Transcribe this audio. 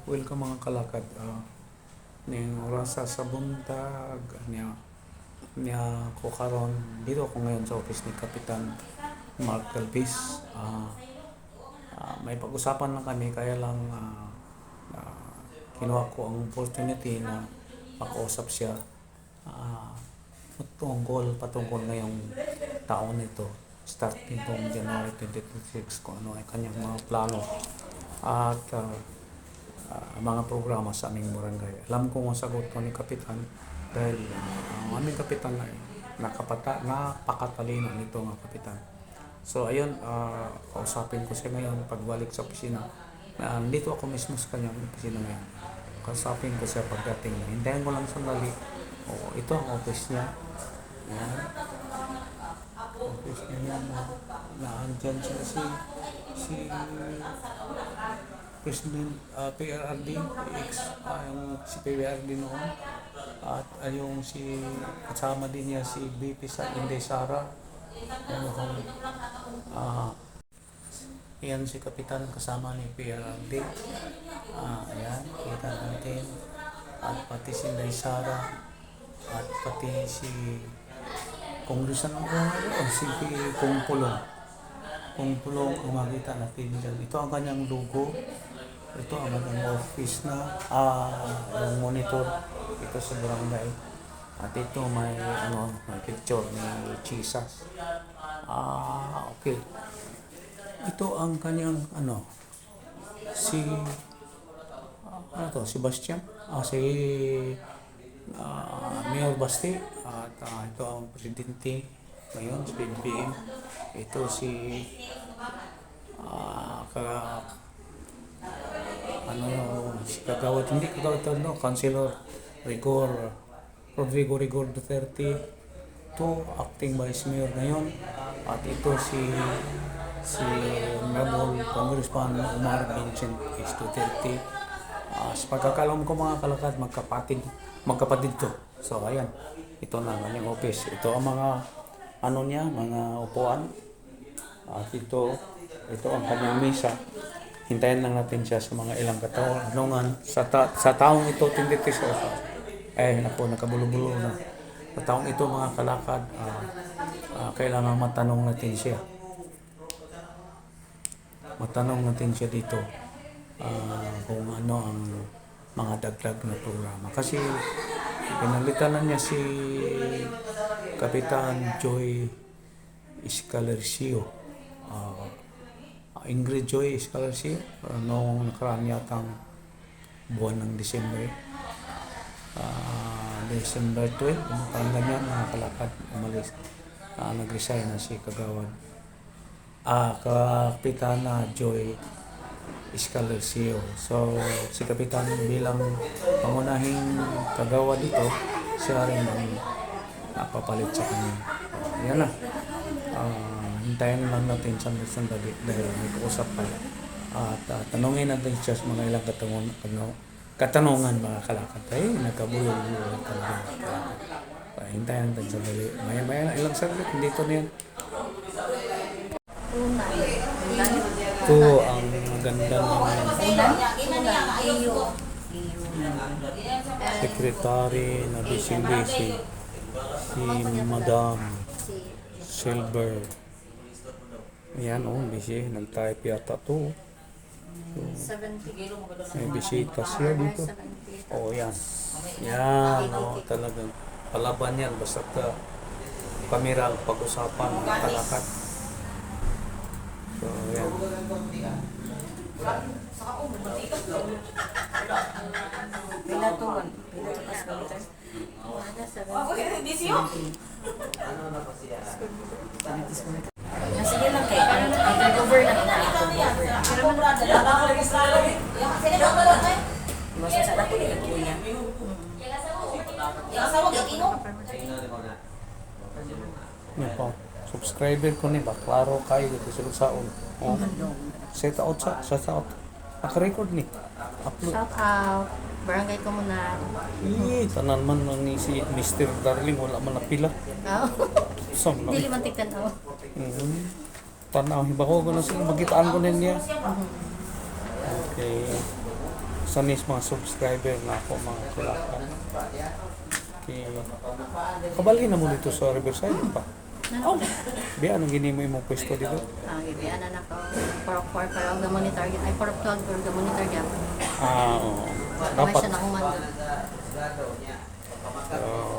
Welcome mga kalakad. Ning oras sa buntag niya ko karon dito ako ngayon sa office ni Kapitan Mark Galvez. May pag-usapan lang kami kaya lang kinuha ko ang opportunity na makausap siya patungkol ngayong taon nito starting from January 2026 kung ano ay kanyang mga plano at mga programa sa aming barangay. Alam ko masagot ko ni Kapitan dahil ang aming Kapitan ay napakatalino nito mga Kapitan. So ayun, kausapin ko siya ngayon pagbalik sa opisina. Dito ako mismo sa kanyang opisina ngayon. Kausapin ko siya pagdating. Hintayin ko lang sandali. Ito ang office niya. Ayan. Office niya na andyan siya si President PRRD si PRRD noon at yung si kasama din niya si BP sa Inday Sara. Yan si Kapitan kasama ni PRRD. Ayan, kita natin at pati si Inday Sara at pati si Congressman si Kung Pulong ang makita natin dyan. Ito ang kanyang logo. Ito ang kanyang office na yung monitor ito sa barangay. At ito may picture ni Jesus. Okay. Ito ang kanyang si Sebastian. Si Mayor Basti at ito ang presidente ngayon sa BBM. Ito si kagawad, hindi kagawad Councilor Rodrigo Rigor Duterte. Ito acting vice mayor ngayon at ito si Honorable Congressman Omar Vincent S. Duterte. Sa pagkakalam ko mga kalakad, magkapatid to. So ayan, ito na ang office. Ito ang mga mga upuan. At ito ang kanyang misa. Hintayin lang natin siya sa mga ilang katanungan. Sa taong ito, tinditis ko. Nakabulo-bulo na. Sa taong ito mga kalakad, kailangan matanong natin siya. Matanong natin siya dito kung ano ang mga dagdag na programa. Kasi pinalitan na niya si Kapitan Joy Escalerio. Ingrid Joy Escalerio noong nakaraan yatang buwan ng Disyembre. December 12, parang ganyan, nakakalakad, umalis. Nag-resign na si Kagawad. Kapitana Joy Escalerio. So, si Kapitan bilang pangunahing kagawad dito, siya rin ang napapalit sa kanya. Yan na. Hintayin lang natin sandali dahil may kausap pa. At tanungin natin siya sa mga ilang katanungan mga kalakad. Nagkabulo-bulo talaga mga kalakad. Hintayin natin sandali. Maya ilang sandali, dito na yan. Ito ang maganda ng secretary na busy si Madam Silver. Ayan busy, nag-type yata to. So, may bisita siya dito. Yan. Yan, talagang palaban yan. Basta kamera ang pag-usapan ng kalakad. So, yan. Sige lang kayo. Over na masasada ko din ako niya. Yan po. Subscriber ko ni klaro kayo dito sa Lugsaon. Set out. Naka-record ni. Upload. Shout out. Barangay Komunal. Tanan man ni si Mr. Darling wala man napila. Dili man tigtanaw. Tanaw hiba ko na sila magitaan ko niya. Okay. sa nis mga subscriber na ako mga kulaka. Okay. Kabalhin na mo dito sa Riverside pa. Ano? Bi anong gini mo imong pwesto dito? Ibiyan na nako. For ang monitor ay for plug or the monitor gap. Oo. Dapat Dapat siya na humando. so,